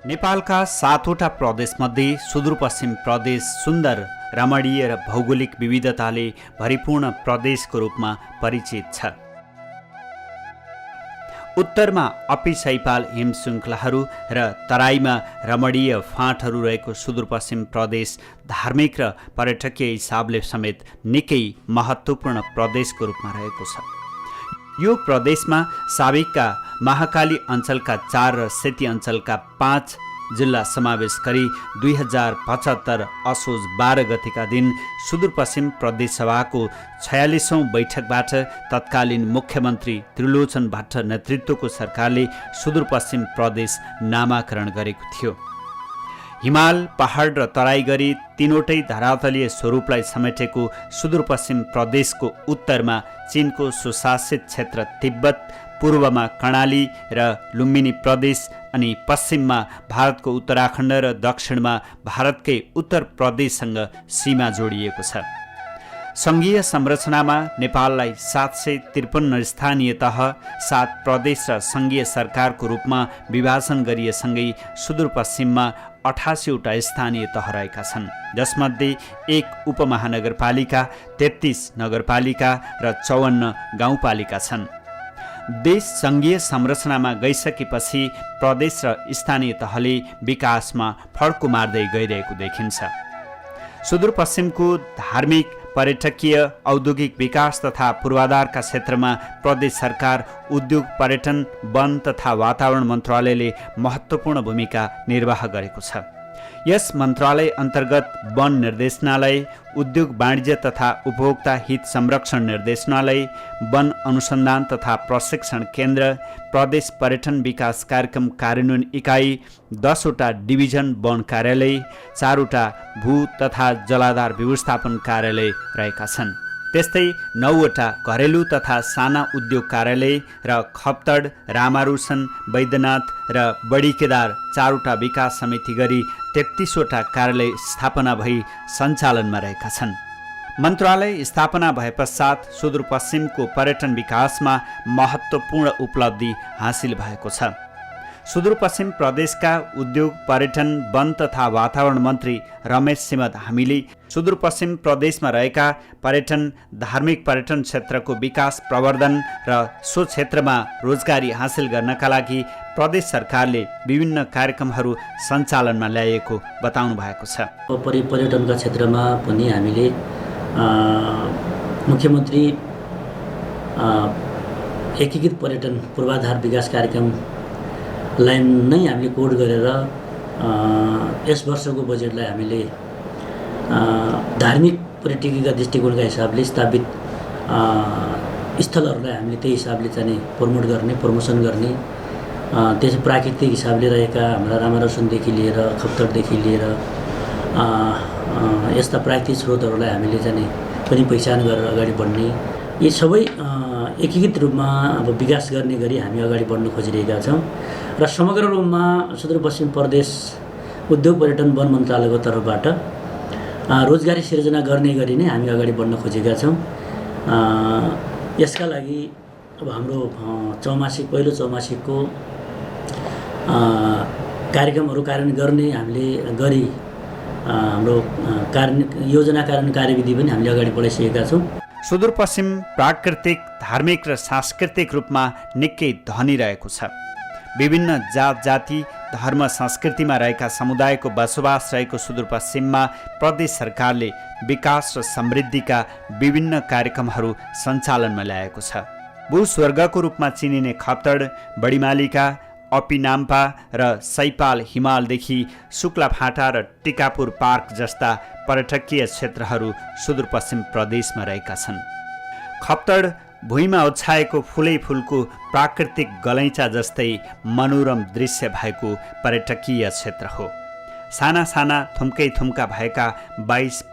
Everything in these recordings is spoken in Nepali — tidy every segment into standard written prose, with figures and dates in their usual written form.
नेपालका 7वटा प्रदेशमध्ये सुदूरपश्चिम प्रदेश सुन्दर, रमणीय र भौगोलिक विविधताले भरिपूर्ण प्रदेशको रूपमा परिचित छ। उत्तरमा अपी सैपाल हिम श्रृङ्खलाहरू र तराईमा रमणीय फाँटहरू रहेको सुदूरपश्चिम प्रदेश धार्मिक र पर्यटकीय हिसाबले समेत निकै महत्त्वपूर्ण प्रदेशको रूपमा रहेको छ। यो प्रदेशमा साबिकका महाकाली अञ्चलका 4 र सेती अञ्चलका 5 जिल्ला समावेश गरी 2075 असोज 12 गतेका दिन सुदूरपश्चिम प्रदेशसभाको 46औं बैठकबाट तत्कालीन मुख्यमन्त्री त्रिलोचन भट्ट नेतृत्वको सरकारले सुदूरपश्चिम प्रदेश नामाकरण गरेको थियो। हिमाल, पहाड र तराई गरी तीनवटै धरातलीय स्वरूपलाई समेटेको सुदूरपश्चिम प्रदेशको उत्तरमा चीनको सुशासित क्षेत्र तिब्बत, पूर्वमा कर्णाली र लुम्बिनी प्रदेश अनि पश्चिममा भारतको उत्तराखण्ड र दक्षिणमा भारतकै उत्तर प्रदेशसँग सीमा जोडिएको छ। सङ्घीय संरचनामा नेपाललाई 753 स्थानीय तह, 7 प्रदेश र सङ्घीय सरकारको रूपमा विभाजन गरिएसँगै सुदूरपश्चिममा 88 वटा स्थानीय तह रहेका छन्, जसमध्ये 1 उपमहानगरपालिका, 33 नगरपालिका र 54 गाउँपालिका छन्। देश सङ्घीय संरचनामा गइसकेपछि प्रदेश र स्थानीय तहले विकासमा फड्को मार्दै गइरहेको देखिन्छ। सुदूरपश्चिमको धार्मिक, पर्यटकीय, औद्योगिक विकास तथा पूर्वाधारका क्षेत्रमा प्रदेश सरकार, उद्योग, पर्यटन, वन तथा वातावरण मन्त्रालयले महत्त्वपूर्ण भूमिका निर्वाह गरेको छ। यस मन्त्रालय अन्तर्गत वन निर्देशनालय, उद्योग वाणिज्य तथा उपभोक्ता हित संरक्षण निर्देशनालय, वन अनुसन्धान तथा प्रशिक्षण केन्द्र, प्रदेश पर्यटन विकास कार्यक्रम कार्यान्वयन इकाइ, 10 वटा डिभिजन वन कार्यालय, 4 वटा भू तथा जलाधार व्यवस्थापन कार्यालय रहेका छन्। त्यस्तै 9 वटा घरेलु तथा साना उद्योग कार्यालय र खप्तड, रामारुसन, वैद्यनाथ र बडीकेदार 4 वटा विकास समिति गरी 33 वटा कार्यालय स्थापना भई सञ्चालनमा रहेका छन्। मन्त्रालय स्थापना भए पश्चात सुदूरपश्चिमको पर्यटन विकासमा महत्त्वपूर्ण उपलब्धि हासिल भएको छ। सुदूरपश्चिम प्रदेशका उद्योग, पर्यटन, वन तथा वातावरण मन्त्री रमेश सिंह धामीले सुदूरपश्चिम प्रदेशमा रहेका पर्यटन, धार्मिक पर्यटन क्षेत्रको विकास, प्रवर्धन र सो क्षेत्रमा रोजगारी हासिल गर्नका लागि प्रदेश सरकारले विभिन्न कार्यक्रमहरू सञ्चालनमा ल्याएको बताउनु भएको छ। पर्यटनका क्षेत्रमा पनि हामीले मुख्यमन्त्री एकीकृत पर्यटन पूर्वाधार विकास कार्यक्रमलाई नै हामीले कोड गरेर यस वर्षको बजेटलाई हामीले धार्मिक पर्यटकीयका दृष्टिकोणका हिसाबले स्थापित स्थलहरूलाई हामीले त्यही हिसाबले चाहिँ प्रमोट गर्ने, प्रमोसन गर्ने, त्यस प्राकृतिक हिसाबले रहेका हाम्रा रामारसनदेखि लिएर खप्तडदेखि लिएर यस्ता प्राकृतिक स्रोतहरूलाई हामीले चाहिँ पनि पहिचान गरेर अगाडि बढ्ने, यी सबै एकीकृत रूपमा अब विकास गर्ने गरी हामी अगाडि बढ्न खोजिरहेका छौँ र समग्र रूपमा सुदूरपश्चिम प्रदेश उद्योग, पर्यटन, वन मन्त्रालयको तर्फबाट रोजगारी सिर्जना गर्ने गरी नै हामी अगाडि बढ्न खोजेका छौँ। यसका लागि अब हाम्रो पहिलो चौमासिकको कार्यक्रमहरू कार्यान्वयन गर्ने हामीले गरी हाम्रो योजना कार्यान्वयन कार्यविधि पनि हामीले अगाडि बढाइसकेका छौँ। सुदूरपश्चिम प्राकृतिक, धार्मिक र सांस्कृतिक रूपमा निकै धनी रहेको छ। विभिन्न जात जाति, धर्म, संस्कृतिमा रहेका समुदायको बसोबास रहेको सुदूरपश्चिममा प्रदेश सरकारले विकास र समृद्धिका विभिन्न कार्यक्रमहरू सञ्चालनमा ल्याएको छ। भूस्वर्गको रूपमा चिनिने खप्तड, बडीमालिका, अपी नाम्पा र सैपाल हिमालदेखि शुक्लाफाँटा र टिकापुर पार्क जस्ता पर्यटकीय क्षेत्रहरू सुदूरपश्चिम प्रदेशमा रहेका छन्। खप्तड भुइँमा ओछ्याएको फुलै फुलको प्राकृतिक गलैँचा जस्तै मनोरम दृश्य भएको पर्यटकीय क्षेत्र हो। साना साना थुम्कै थुम्का भएका 22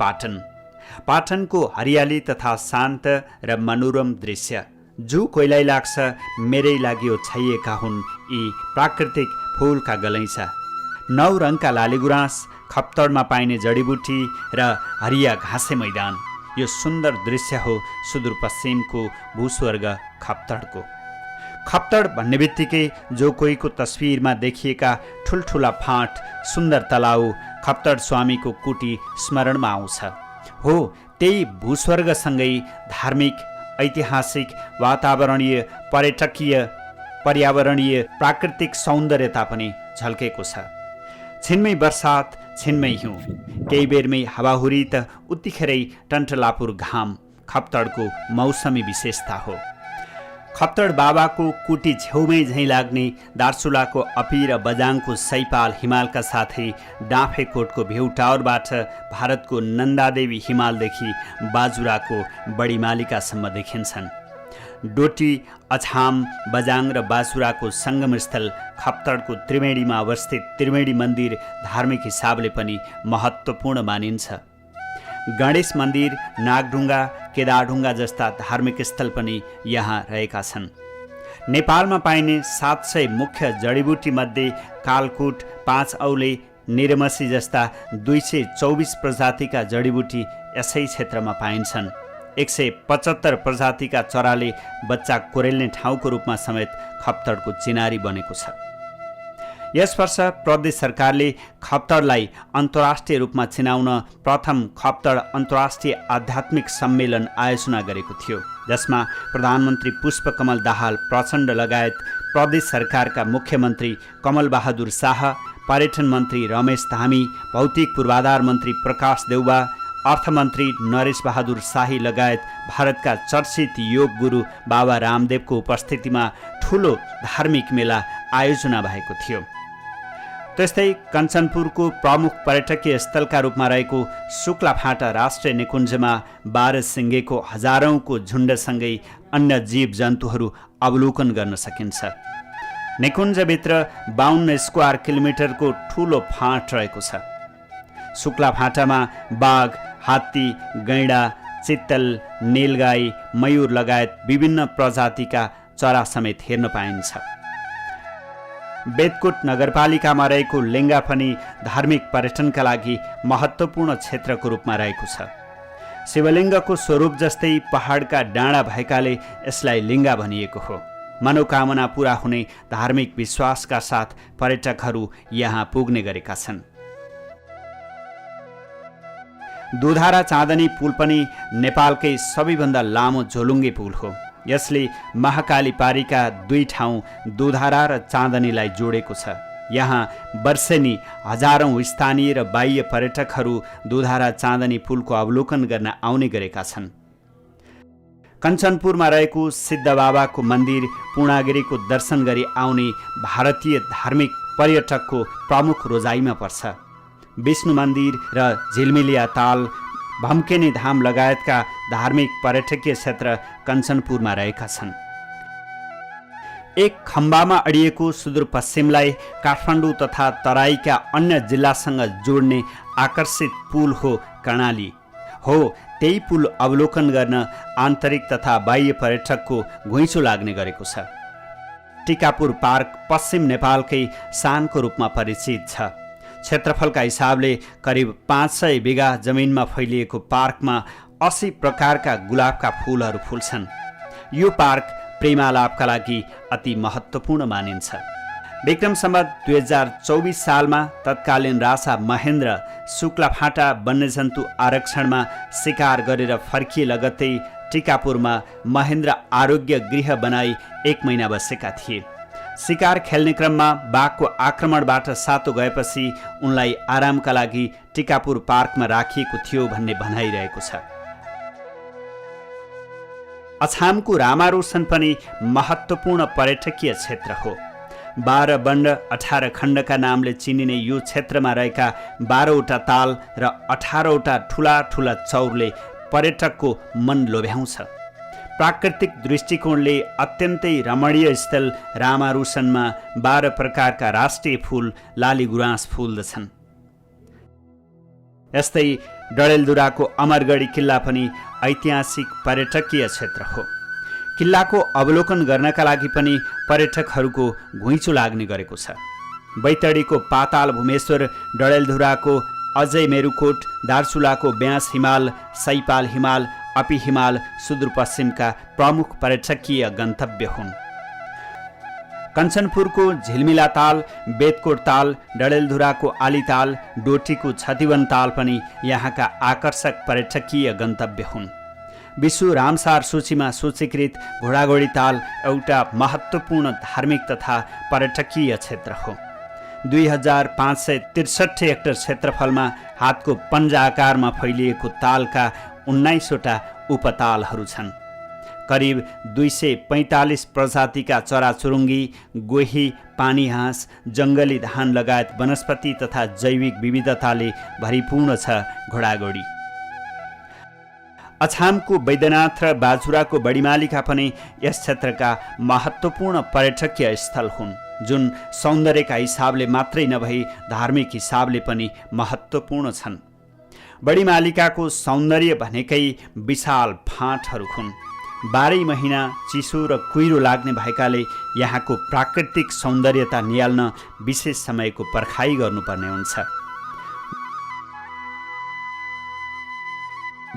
पाटनको हरियाली तथा शान्त र मनोरम दृश्य, जो कोइलाई लाग्छ मेरै लागि ओछ्याइएका हुन् यी प्राकृतिक फुलका गलैँचा। 9 रङका लालीगुराँस, खप्तडमा पाइने जडीबुटी र हरिया घाँसे मैदान, यो सुन्दर दृश्य हो सुदूरपश्चिमको भूस्वर्ग खप्तडको। खप्तड भन्ने बित्तिकै जो कोहीको तस्विरमा देखिएका ठुल्ठुला फाँट, सुन्दर तलाउ, खप्तड स्वामीको कुटी स्मरणमा आउँछ। हो, त्यही भूस्वर्गसँगै धार्मिक, ऐतिहासिक, वातावरणीय, पर्यावरणीय, प्राकृतिक सौन्दर्यता पनि झल्केको छ। छिनमै बर्सात, छिनमै हिउँ, केही बेरमै हावाहुरी त उत्तिखेरै टन्टलापुर घाम खप्तडको मौसमी विशेषता हो। खप्तड बाबाको कुटी छेउमै झैँ लाग्ने दार्चुलाको अपी र बजाङको सैपाल हिमालका साथै डाँफेकोटको भ्यू टावरबाट भारतको नन्दादेवी हिमालदेखि बाजुराको बडीमालिकासम्म देखिन्छन्। डोटी, अछाम, बजाङ र बाजुराको सङ्गमस्थल खप्तडको त्रिवेणीमा अवस्थित त्रिवेणी मन्दिर धार्मिक हिसाबले पनि महत्त्वपूर्ण मानिन्छ। गणेश मन्दिर, नागढुङ्गा, केदारढुङ्गा जस्ता धार्मिक स्थल पनि यहाँ रहेका छन्। नेपालमा पाइने 700 मुख्य जडीबुटीमध्ये कालकुट, 5 औले, निरमसी जस्ता 224 प्रजातिका जडीबुटी यसै क्षेत्रमा पाइन्छन्। 175 प्रजातिका चराले बच्चा कोरेल्ने ठाउँको रूपमा समेत खप्तडको चिनारी बनेको छ। यस वर्ष प्रदेश सरकारले खप्तडलाई अन्तर्राष्ट्रिय रूपमा चिनाउन प्रथम खप्तड अन्तर्राष्ट्रिय आध्यात्मिक सम्मेलन आयोजना गरेको थियो, जसमा प्रधानमन्त्री पुष्पकमल दाहाल प्रचण्ड लगायत प्रदेश सरकारका मुख्यमन्त्री कमल बहादुर शाह, पर्यटन मन्त्री रमेश धामी, भौतिक पूर्वाधार मन्त्री प्रकाश देउबा, अर्थमन्त्री नरेश बहादुर शाही लगायत भारतका चर्चित योग गुरु बाबा रामदेवको उपस्थितिमा ठुलो धार्मिक मेला आयोजना भएको थियो। त्यस्तै कञ्चनपुरको प्रमुख पर्यटकीय स्थलका रूपमा रहेको शुक्लाफाँटा राष्ट्रिय निकुञ्जमा 12 सिङ्गेको हजारौँको झुण्डसँगै अन्य जीव जन्तुहरू अवलोकन गर्न सकिन्छ। निकुञ्जभित्र 52 स्क्वायर किलोमिटरको ठुलो फाँट रहेको छ। शुक्लाफाँटामा बाघ, हात्ती, गैँडा, चित्तल, नीलगाई, मयूर लगायत विभिन्न प्रजातिका चरा समेत हेर्न पाइन्छ। बेतकोट नगरपालिकामा रहेको लिङ्गा पनि धार्मिक पर्यटनका लागि महत्त्वपूर्ण क्षेत्रको रूपमा रहेको छ। शिवलिङ्गको स्वरूप जस्तै पहाडका डाँडा भएकाले यसलाई लिङ्गा भनिएको हो। मनोकामना पूरा हुने धार्मिक विश्वासका साथ पर्यटकहरू यहाँ पुग्ने गरेका छन्। दुधारा चाँदनी पुल पनि नेपालकै सबैभन्दा लामो झोलुङ्गे पुल हो। यसले महाकाली पारीका 2 ठाउँ दुधारा र चाँदनीलाई जोडेको छ। यहाँ वर्षेनी हजारौँ स्थानीय र बाह्य पर्यटकहरू दुधारा चाँदनी पुलको अवलोकन गर्न आउने गरेका छन्। कञ्चनपुरमा रहेको सिद्धबाबाको मन्दिर पूर्णागिरीको दर्शन गरी आउने भारतीय धार्मिक पर्यटकको प्रमुख रोजाइमा पर्छ। विष्णु मन्दिर र झिलमिलिया ताल, भम्केनी धाम लगायतका धार्मिक पर्यटकीय क्षेत्र कञ्चनपुरमा रहेका छन्। एक खम्बामा अडिएको सुदूरपश्चिमलाई काठमाडौँ तथा तराईका अन्य जिल्लासँग जोड्ने आकर्षित पुल हो कर्णाली। हो, त्यही पुल अवलोकन गर्न आन्तरिक तथा बाह्य पर्यटकको घुइँचो लाग्ने गरेको छ। टिकापुर पार्क पश्चिम नेपालकै सानको रूपमा परिचित छ। क्षेत्रफलका हिसाबले करिब 500 बिघा जमिनमा फैलिएको पार्कमा 80 प्रकारका गुलाबका फूलहरू फुल्छन्। यो पार्क प्रेमालापका लागि अति महत्त्वपूर्ण मानिन्छ। विक्रम सम्वत 2024 सालमा तत्कालीन राजा महेन्द्र शुक्लाफाँटा वन्यजन्तु आरक्षणमा शिकार गरेर फर्किए लगत्तै टिकापुरमा महेन्द्र आरोग्य गृह बनाई 1 महिना बसेका थिए। शिकार खेल्ने क्रममा बाघको आक्रमणबाट सातो गएपछि उनलाई आरामका लागि टिकापुर पार्कमा राखिएको थियो भन्ने भनाइरहेको छ। अछामको रामारोसन पनि महत्त्वपूर्ण पर्यटकीय क्षेत्र हो। 12 बण्ड 18 खण्डका नामले चिनिने यो क्षेत्रमा रहेका 12वटा ताल र 18वटा ठुला ठुला चौरले पर्यटकको मन लोभ्याउँछ। प्राकृतिक दृष्टिकोणले अत्यन्तै रमणीय स्थल रामारोसनमा 12 प्रकारका राष्ट्रिय फूल लाली गुराँस फुल्दछन्। यस्तै डडेलधुराको अमरगढी किल्ला पनि ऐतिहासिक पर्यटकीय क्षेत्र हो। किल्लाको अवलोकन गर्नका लागि पनि पर्यटकहरूको घुइँचो लाग्ने गरेको छ। बैतडीको पाताल भुमेश्वर, डडेलधुराको अजय मेरुकोट, दार्चुलाको ब्यास हिमाल, सैपाल हिमाल, अपी हिमाल सुदूरपश्चिमका प्रमुख पर्यटकीय गन्तव्य हुन्। कञ्चनपुरको झिलमिला ताल, बेतकोट ताल, डडेलधुराको आली ताल, डोटीको छतिवन ताल पनि यहाँका आकर्षक पर्यटकीय गन्तव्य हुन्। विश्व रामसार सूचीमा सूचीकृत घोडाघोडी ताल एउटा महत्त्वपूर्ण धार्मिक तथा पर्यटकीय क्षेत्र हो। 2563 हेक्टर क्षेत्रफलमा हातको पन्जा आकारमा फैलिएको तालका 19वटा उपतालहरू छन्। करिब 245 प्रजातिका चराचुरुङ्गी, गोही, पानी हाँस, जङ्गली धान लगायत वनस्पति तथा जैविक विविधताले भरिपूर्ण छ घोडाघोडी। अछामको बैद्यनाथ र बाजुराको बडीमालिका पनि यस क्षेत्रका महत्त्वपूर्ण पर्यटकीय स्थल हुन्, जुन सौन्दर्यका हिसाबले मात्रै नभई धार्मिक हिसाबले पनि महत्त्वपूर्ण छन्। बडीमालिकाको सौन्दर्य भनेकै विशाल फाँटहरू हुन्। 12 महिना चिसो र कुहिरो लाग्ने भएकाले यहाँको प्राकृतिक सौन्दर्यता निहाल्न विशेष समयको पर्खाइ गर्नुपर्ने हुन्छ।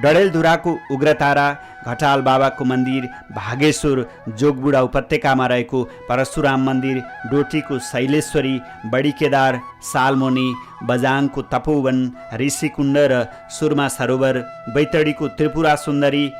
डडेलधुराको उग्रतारा, घटाल बाबाको मन्दिर, भागेश्वर, जोगबुढा उपत्यकामा रहेको परशुराम मन्दिर, डोटीको शैलेश्वरी, बडीकेदार, सालमोनी, बजाङको तपोवन, ऋषिकुण्ड र सुरमा सरोवर, बैतडीको त्रिपुरा सुन्दरी,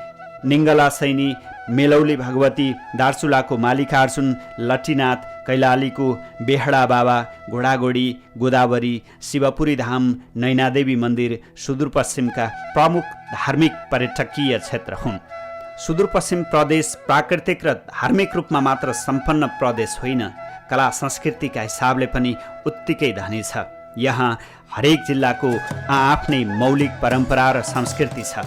निङ्गला सैनी, मेलौली भगवती, दार्चुलाको मालिकार्जुन, लट्टीनाथ, कैलालीको बेहडा बाबा, घोडाघोडी, गोदावरी, शिवपुरी धाम, नैनादेवी मन्दिर सुदूरपश्चिमका प्रमुख धार्मिक पर्यटकीय क्षेत्र हुन्। सुदूरपश्चिम प्रदेश प्राकृतिक र धार्मिक रूपमा मात्र सम्पन्न प्रदेश होइन, कला संस्कृतिका हिसाबले पनि उत्तिकै धनी छ। यहाँ हरेक जिल्लाको आफ्नै मौलिक परम्परा र संस्कृति छ।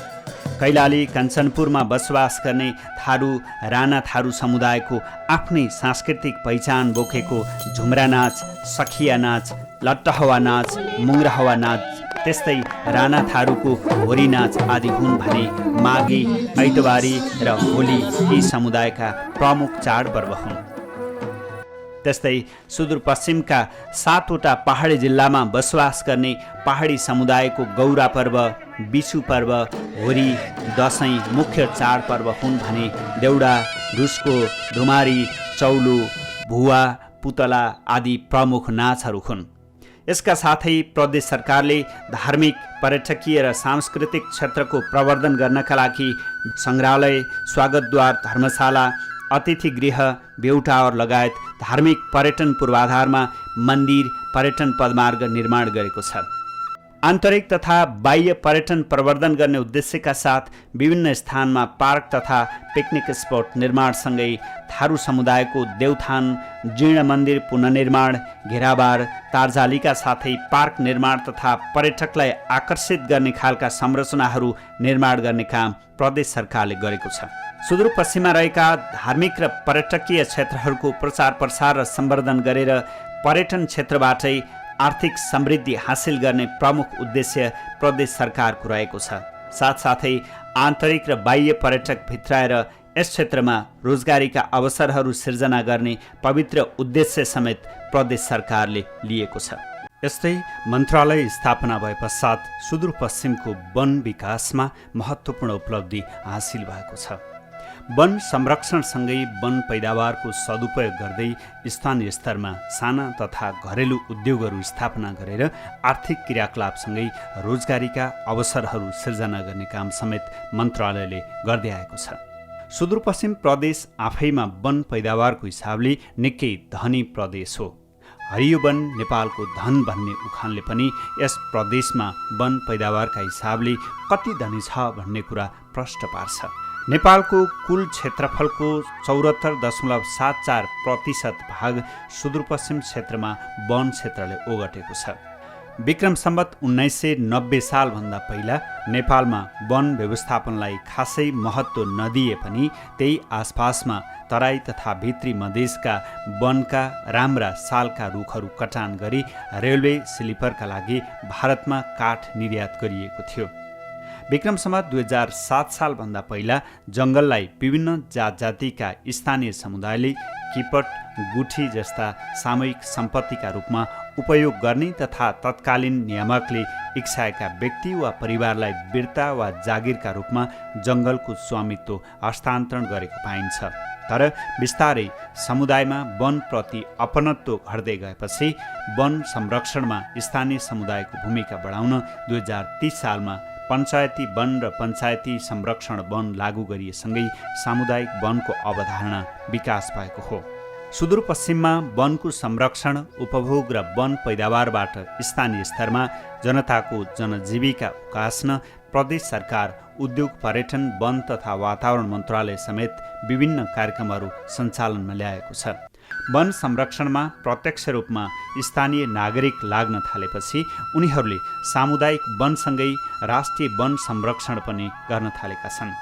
कैलाली कञ्चनपुरमा बसोबास गर्ने थारू, राणा थारू समुदायको आफ्नै सांस्कृतिक पहिचान बोकेको झुम्रा नाच, सखिया नाच, लट्टहवा नाच, मुङ्ग्राहवा नाच, त्यस्तै राणा थारूको होरी नाच आदि हुन् भने माघी, ऐतबारी र होली यी समुदायका प्रमुख चाडपर्व हुन्। त्यस्तै सुदूरपश्चिमका 7वटा पहाडी जिल्लामा बसोबास गर्ने पहाडी समुदायको गौरा पर्व, बिसु पर्व, होरी, दसैँ मुख्य चाडपर्व हुन् भने देउडा, ढुस्को, धुमारी, चौलो, भुवा, पुतला आदि प्रमुख नाचहरू हुन्। यसका साथै प्रदेश सरकारले धार्मिक, पर्यटकीय र सांस्कृतिक क्षेत्रको प्रवर्धन गर्नका लागि सङ्ग्रहालय, स्वागतद्वार, धर्मशाला, अतिथि गृह, भ्यू टावर लगायत धार्मिक पर्यटन पूर्वाधारमा मन्दिर, पर्यटन पदमार्ग निर्माण गरेको छ। आन्तरिक तथा बाह्य पर्यटन प्रवर्धन गर्ने उद्देश्यका साथ विभिन्न स्थानमा पार्क तथा पिकनिक स्पट निर्माणसँगै थारू समुदायको देवथान, जीर्ण मन्दिर पुनर्निर्माण, घेराबार, तारजालीका साथै पार्क निर्माण तथा पर्यटकलाई आकर्षित गर्ने खालका संरचनाहरू निर्माण गर्ने काम प्रदेश सरकारले गरेको छ। सुदूरपश्चिममा रहेका धार्मिक र पर्यटकीय क्षेत्रहरूको प्रचार प्रसार र सम्वर्धन गरेर पर्यटन क्षेत्रबाटै आर्थिक समृद्धि हासिल गर्ने प्रमुख उद्देश्य प्रदेश सरकारको रहेको छ। साथसाथै आन्तरिक र बाह्य पर्यटक भित्राएर यस क्षेत्रमा रोजगारीका अवसरहरू सिर्जना गर्ने पवित्र उद्देश्य समेत प्रदेश सरकारले लिएको छ। यस्तै मन्त्रालय स्थापना भए पश्चात सुदूरपश्चिमको वन विकासमा महत्त्वपूर्ण उपलब्धि हासिल भएको छ। वन संरक्षणसँगै वन पैदावारको सदुपयोग गर्दै स्थानीय स्तरमा साना तथा घरेलु उद्योगहरू स्थापना गरेर आर्थिक क्रियाकलापसँगै रोजगारीका अवसरहरू सिर्जना गर्ने काम समेत मन्त्रालयले गर्दै आएको छ। सुदूरपश्चिम प्रदेश आफैमा वन पैदावारको हिसाबले निकै धनी प्रदेश हो। हरियो वन नेपालको धन भन्ने उखानले पनि यस प्रदेशमा वन पैदावारका हिसाबले कति धनी छ भन्ने कुरा प्रष्ट पार्छ। नेपालको कुल क्षेत्रफलको 74.74% भाग सुदूरपश्चिम क्षेत्रमा वन क्षेत्रले ओगटेको छ। विक्रम सम्वत 1990 सालभन्दा पहिला नेपालमा वन व्यवस्थापनलाई खासै महत्त्व नदिए पनि त्यही आसपासमा तराई तथा भित्री मधेसका वनका राम्रा सालका रुखहरू कटान गरी रेलवे स्लिपरका लागि भारतमा काठ निर्यात गरिएको थियो। विक्रम सम्वत 2007 सालभन्दा पहिला जङ्गललाई विभिन्न जात जातिका स्थानीय समुदायले किपट, गुठी जस्ता सामूहिक सम्पत्तिका रूपमा उपयोग गर्ने तथा तत्कालीन नियामकले इच्छाएका व्यक्ति वा परिवारलाई बिर्ता वा जागिरका रूपमा जङ्गलको स्वामित्व हस्तान्तरण गरेको पाइन्छ। तर बिस्तारै समुदायमा वनप्रति अपनत्व घट्दै गएपछि वन संरक्षणमा स्थानीय समुदायको भूमिका बढाउन 2030 सालमा पञ्चायती वन र पञ्चायती संरक्षण वन लागू गरिएसँगै सामुदायिक वनको अवधारणा विकास भएको हो। सुदूरपश्चिममा वनको संरक्षण, उपभोग र वन पैदावारबाट स्थानीय स्तरमा जनताको जनजीविका उकास्न प्रदेश सरकार, उद्योग, पर्यटन, वन तथा वातावरण मन्त्रालय समेत विभिन्न कार्यक्रमहरू सञ्चालनमा ल्याएको छ। वन संरक्षणमा प्रत्यक्ष रूपमा स्थानीय नागरिक लाग्न थालेपछि उनीहरूले सामुदायिक वनसँगै राष्ट्रिय वन संरक्षण पनि गर्न थालेका छन्।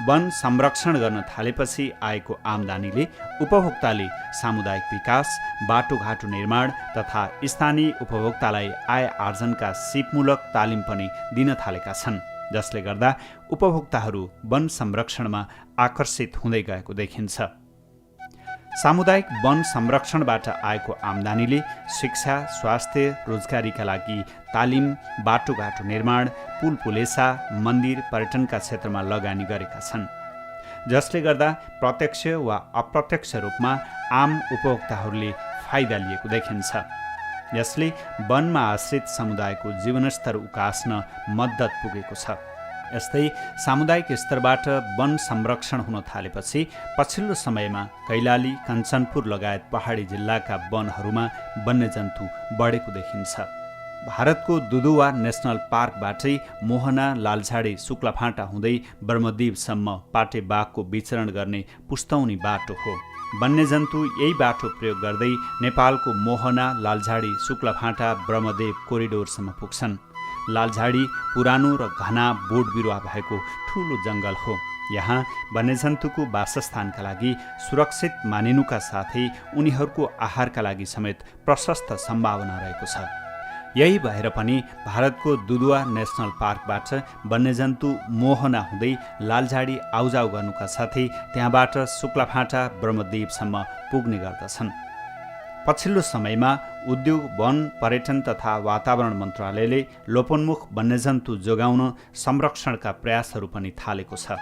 वन संरक्षण गर्न थालेपछि आएको आम्दानीले उपभोक्ताले सामुदायिक विकास, बाटोघाटो निर्माण तथा स्थानीय उपभोक्तालाई आय आर्जनका सिपमूलक तालिम पनि दिन थालेका छन्, जसले गर्दा उपभोक्ताहरू वन संरक्षणमा आकर्षित हुँदै गएको देखिन्छ। सामुदायिक वन संरक्षणबाट आएको आम्दानीले शिक्षा, स्वास्थ्य, रोजगारीका लागि तालिम, बाटोघाटो निर्माण, पुलपुलेसा, मन्दिर, पर्यटनका क्षेत्रमा लगानी गरेका छन्, जसले गर्दा प्रत्यक्ष वा अप्रत्यक्ष रूपमा आम उपभोक्ताहरूले फाइदा लिएको देखिन्छ। यसले वनमा आश्रित समुदायको जीवनस्तर उकास्न मद्दत पुगेको छ। यस्तै सामुदायिक स्तरबाट वन संरक्षण हुन थालेपछि पछिल्लो समयमा कैलाली, कञ्चनपुर लगायत पहाडी जिल्लाका वनहरूमा वन्यजन्तु बढेको देखिन्छ। भारतको दुधुवा नेसनल पार्कबाटै मोहना, लालझाडे, शुक्लाफाँटा हुँदै ब्रह्मदीपसम्म पाटे बाघको विचरण गर्ने पुस्तौनी बाटो हो। वन्यजन्तु यही बाटो प्रयोग गर्दै नेपालको मोहना, लालझाडी, शुक्लाफाँटा, ब्रह्मदेव कोरिडोरसम्म पुग्छन्। लालझाडी पुरानो र घना बोट बिरुवा भएको ठूलो जङ्गल हो। यहाँ वन्यजन्तुको वासस्थानका लागि सुरक्षित मानिनुका साथै उनीहरूको आहारका लागि समेत प्रशस्त सम्भावना रहेको छ। यही भएर पनि भारतको दुधुवा नेसनल पार्कबाट वन्यजन्तु मोहना हुँदै लालझाडी आउजाउ गर्नुका साथै त्यहाँबाट शुक्लाफाँटा, ब्रह्मदीपसम्म पुग्ने गर्दछन्। पछिल्लो समयमा उद्योग, वन, पर्यटन तथा वातावरण मन्त्रालयले लोपोन्मुख वन्यजन्तु जोगाउन संरक्षणका प्रयासहरू पनि थालेको छ।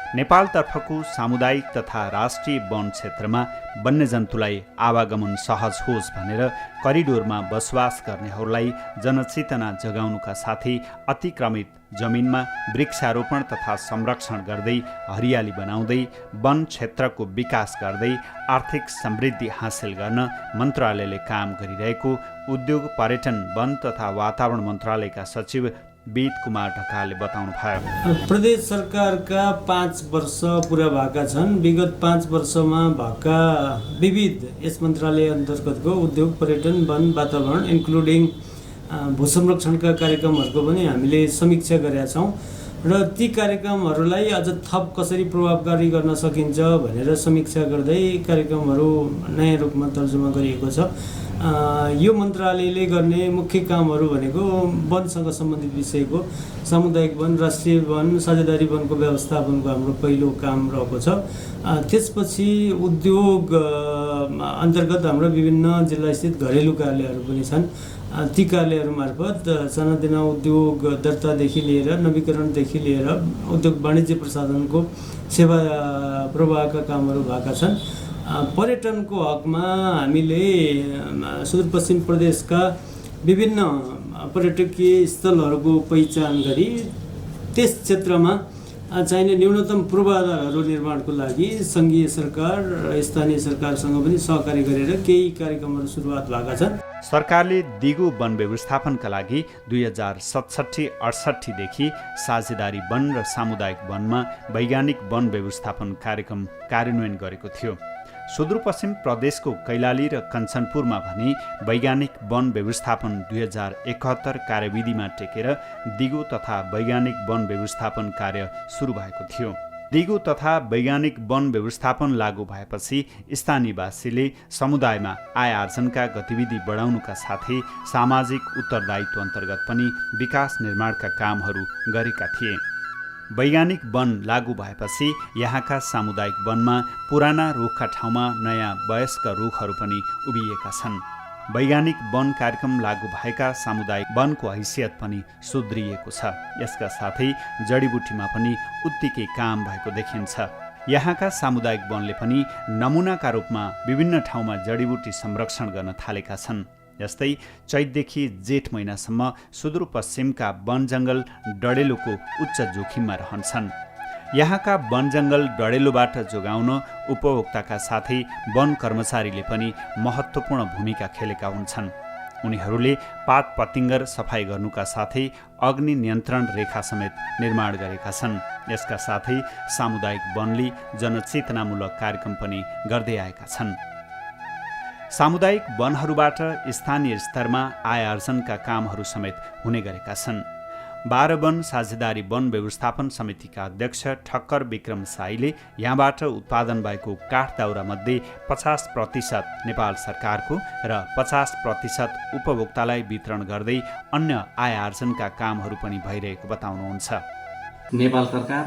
नेपालतर्फको सामुदायिक तथा राष्ट्रिय वन क्षेत्रमा वन्यजन्तुलाई आवागमन सहज होस् भनेर करिडोरमा बसोबास गर्नेहरूलाई जनचेतना जगाउनुका साथै अतिक्रमित जमिनमा वृक्षारोपण तथा संरक्षण गर्दै हरियाली बनाउँदै वन क्षेत्रको विकास गर्दै आर्थिक समृद्धि हासिल गर्न मन्त्रालयले काम गरिरहेको उद्योग, पर्यटन, वन तथा वातावरण मन्त्रालयका सचिव वेद कुमार ढकालले बताउनु भयो। प्रदेश सरकारका 5 वर्ष पुरा भएका छन्। विगत 5 वर्षमा भएका विविध यस मन्त्रालय अन्तर्गतको उद्योग, पर्यटन, वन, वातावरण इन्क्लुडिङ भू संरक्षणका कार्यक्रमहरूको पनि हामीले समीक्षा गरेका छौँ र ती कार्यक्रमहरूलाई अझ थप कसरी प्रभावकारी गर्न सकिन्छ भनेर समीक्षा गर्दै कार्यक्रमहरू नयाँ रूपमा तर्जुमा गरिएको छ। यो मन्त्रालयले गर्ने मुख्य कामहरू भनेको वनसँग सम्बन्धित विषयको सामुदायिक वन, राष्ट्रिय वन, साझेदारी वनको व्यवस्थापनको हाम्रो पहिलो काम रहेको छ। त्यसपछि उद्योग अन्तर्गत हाम्रो विभिन्न जिल्लास्थित घरेलु कार्यालयहरू पनि छन्। ती कार्यालयहरू मार्फत सानातिना उद्योग दर्तादेखि लिएर नवीकरणदेखि लिएर उद्योग वाणिज्य प्रसाधनको सेवा प्रवाहका कामहरू भएका छन्। पर्यटनको हकमा हामीले सुदूरपश्चिम प्रदेशका विभिन्न पर्यटकीय स्थलहरूको पहिचान गरी त्यस क्षेत्रमा चाहिने न्यूनतम पूर्वाधारहरू निर्माणको लागि सङ्घीय सरकार र स्थानीय सरकारसँग पनि सहकारी गरेर केही कार्यक्रमहरू सुरुवात भएका छन्। सरकारले दिगो वन व्यवस्थापनका लागि 2067-68 देखि साझेदारी वन र सामुदायिक वनमा वैज्ञानिक वन व्यवस्थापन कार्यक्रम कार्यान्वयन गरेको थियो। सुदूरपश्चिम प्रदेशको कैलाली र कञ्चनपुरमा भने वैज्ञानिक वन व्यवस्थापन 2071 कार्यविधिमा टेकेर दिगो तथा वैज्ञानिक वन व्यवस्थापन कार्य सुरु भएको थियो। दिगो तथा वैज्ञानिक वन व्यवस्थापन लागू भएपछि स्थानीयवासीले समुदायमा आय आर्जनका गतिविधि बढाउनुका साथै सामाजिक उत्तरदायित्व अन्तर्गत पनि विकास निर्माणका कामहरू गरेका थिए। वैज्ञानिक वन लागू भएपछि यहाँका सामुदायिक वनमा पुराना रुखका ठाउँमा नयाँ वयस्क रुखहरू पनि उभिएका छन्। वैज्ञानिक वन कार्यक्रम लागू भएका सामुदायिक वनको हैसियत पनि सुध्रिएको छ। यसका साथै जडीबुटीमा पनि उत्तिकै काम भएको देखिन्छ। यहाँका सामुदायिक वनले पनि नमुनाका रूपमा विभिन्न ठाउँमा जडीबुटी संरक्षण गर्न थालेका छन्। जस्तै चैतदेखि जेठ महिनासम्म सुदूरपश्चिमका वन जङ्गल डडेलोको उच्च जोखिममा रहन्छन्। यहाँका वन जङ्गल डडेलोबाट जोगाउन उपभोक्ताका साथै वन कर्मचारीले पनि महत्त्वपूर्ण भूमिका खेलेका हुन्छन्। उनीहरूले पात पतिङ्गर सफाई गर्नुका साथै अग्नि नियन्त्रण रेखा समेत निर्माण गरेका छन्। यसका साथै सामुदायिक वनले जनचेतनामूलक कार्यक्रम पनि गर्दै आएका छन्। सामुदायिक वनहरूबाट स्थानीय स्तरमा आय आर्जनका कामहरू समेत हुने गरेका छन्। 12 वन साझेदारी वन व्यवस्थापन समितिका अध्यक्ष ठक्कर विक्रम साईले यहाँबाट उत्पादन भएको काठ दाउरामध्ये 50% नेपाल सरकारको र 50% उपभोक्तालाई वितरण गर्दै अन्य आय आर्जनका कामहरू पनि भइरहेको बताउनुहुन्छ। नेपाल सरकार,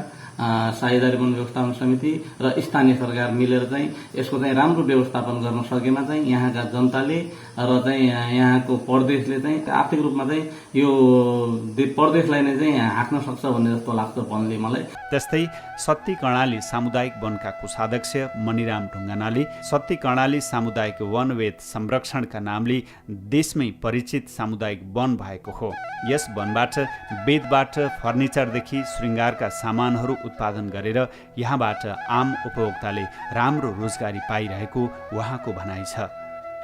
साझेदारी वन व्यवस्थापन समिति र स्थानीय सरकार मिलेर चाहिँ यसको चाहिँ राम्रो व्यवस्थापन गर्न सकेमा चाहिँ यहाँका जनताले र चाहिँ यहाँको प्रदेशले चाहिँ आर्थिक रूपमा चाहिँ यो प्रदेशलाई नै चाहिँ हाँक्न सक्छ भन्ने जस्तो लाग्छ वनले मलाई। त्यस्तै सत्ती कर्णाली सामुदायिक वनका कोषाध्यक्ष मणिराम ढुङ्गानाले सत्ती कर्णाली सामुदायिक वनवेद संरक्षणका नामले देशमै परिचित सामुदायिक वन भएको हो। यस वनबाट वेदबाट फर्निचरदेखि श्रृङ्गारका सामानहरू उत्पादन गरेर यहाँबाट आम उपभोक्ताले राम्रो रोजगारी पाइरहेको उहाँको भनाइ छ।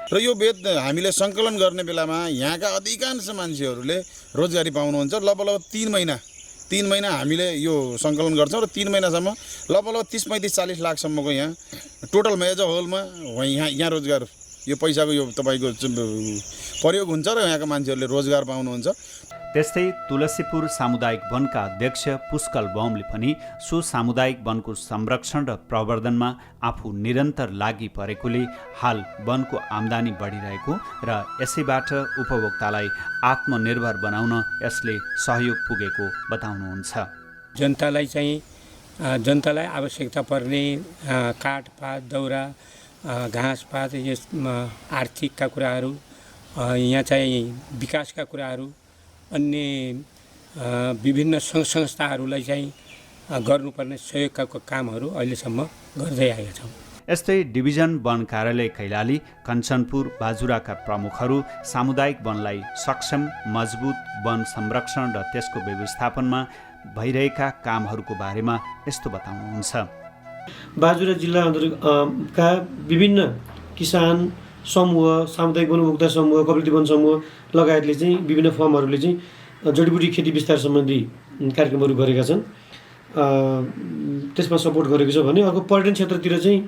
र यो वेद हामीले सङ्कलन गर्ने बेलामा यहाँका अधिकांश मान्छेहरूले रोजगारी पाउनुहुन्छ। लगभग 3 महिना हामीले यो सङ्कलन गर्छौँ र 3 महिनासम्म लगभग 30-35-40 लाखसम्मको यहाँ टोटल मेजर होलमा यहाँ रोजगार यो पैसाको यो तपाईँको प्रयोग हुन्छ र यहाँका मान्छेहरूले रोजगार पाउनुहुन्छ। त्यस्तै तुलसीपुर सामुदायिक वनका अध्यक्ष पुष्कल बमले पनि सो सामुदायिक वनको संरक्षण र प्रवर्धनमा आफू निरन्तर लागि परेकोले हाल वनको आम्दानी बढिरहेको र यसैबाट उपभोक्तालाई आत्मनिर्भर बनाउन यसले सहयोग पुगेको बताउनुहुन्छ। जनतालाई आवश्यकता पर्ने काठ पात दाउरा घाँस पात यस आर्थिकका कुराहरू यहाँ चाहिँ विकासका कुराहरू अन्य विभिन्न सङ्घ संस्थाहरूलाई चाहिँ गर्नुपर्ने सहयोगका कामहरू अहिलेसम्म गर्दै आएका छौँ। यस्तै डिभिजन वन कार्यालय कैलाली, कञ्चनपुर, बाजुराका प्रमुखहरू सामुदायिक वनलाई सक्षम मजबुत वन संरक्षण र त्यसको व्यवस्थापनमा भइरहेका कामहरूको बारेमा यस्तो बताउनुहुन्छ। बाजुरा जिल्ला अन्तर्गतका विभिन्न किसान समूह, सामुदायिक वन उपभोक्ता समूह, कपिल वन समूह लगायतले चाहिँ विभिन्न फर्महरूले चाहिँ जडीबुटी खेती विस्तार सम्बन्धी कार्यक्रमहरू गरेका छन्। त्यसमा सपोर्ट गरेको छ भने अर्को पर्यटन क्षेत्रतिर चाहिँ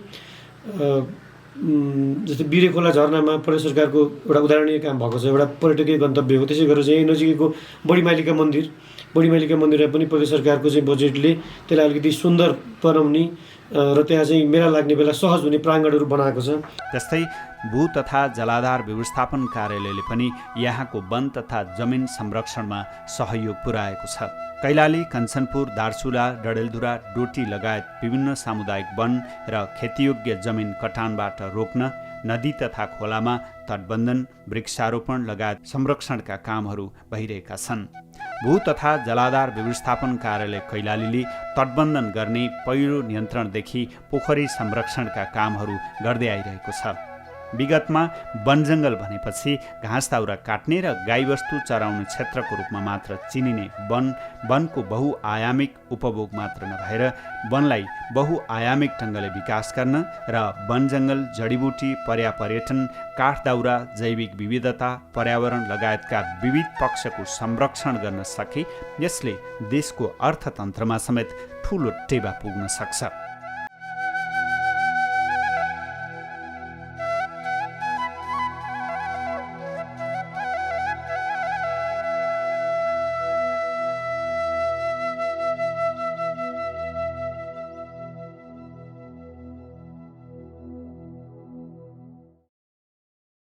जस्तै बिरे खोला झरनामा प्रदेश सरकारको एउटा उदाहरणीय काम भएको छ। एउटा पर्यटकीय गन्तव्य हो। त्यसै गरेर चाहिँ नजिकैको बडीमाइलीका मन्दिरलाई पनि प्रदेश सरकारको चाहिँ बजेटले त्यसलाई अलिकति सुन्दर बनाउने र त्यहाँ चाहिँ मेला लाग्ने बेला सहज हुने प्राङ्गणहरू बनाएको छ। त्यस्तै भू तथा जलाधार व्यवस्थापन कार्यालयले पनि यहाँको वन तथा जमिन संरक्षणमा सहयोग पुर्याएको छ। कैलाली, कञ्चनपुर, दार्चुला, डडेलधुरा, डोटी लगायत विभिन्न सामुदायिक वन र खेतीयोग्य जमिन कटानबाट रोक्न नदी तथा खोलामा तटबन्धन, वृक्षारोपण लगायत संरक्षणका कामहरू भइरहेका छन्। भू तथा जलाधार व्यवस्थापन कार्यालय कैलालीले तटबन्धन गर्ने पहिरो नियन्त्रणदेखि पोखरी संरक्षणका कामहरू गर्दै आइरहेको छ। विगतमा वनजङ्गल भनेपछि घाँस दाउरा काट्ने र गाईवस्तु चराउने क्षेत्रको रूपमा मात्र चिनिने वनको बहुआयामिक उपभोग मात्र नभएर वनलाई बहुआयामिक ढङ्गले विकास गर्न र वनजङ्गल, जडीबुटी, पर्यापर्यटन, काठ दाउरा, जैविक विविधता, पर्यावरण लगायतका विविध पक्षको संरक्षण गर्न सके यसले देशको अर्थतन्त्रमा समेत ठूलो टेवा पुग्न सक्छ।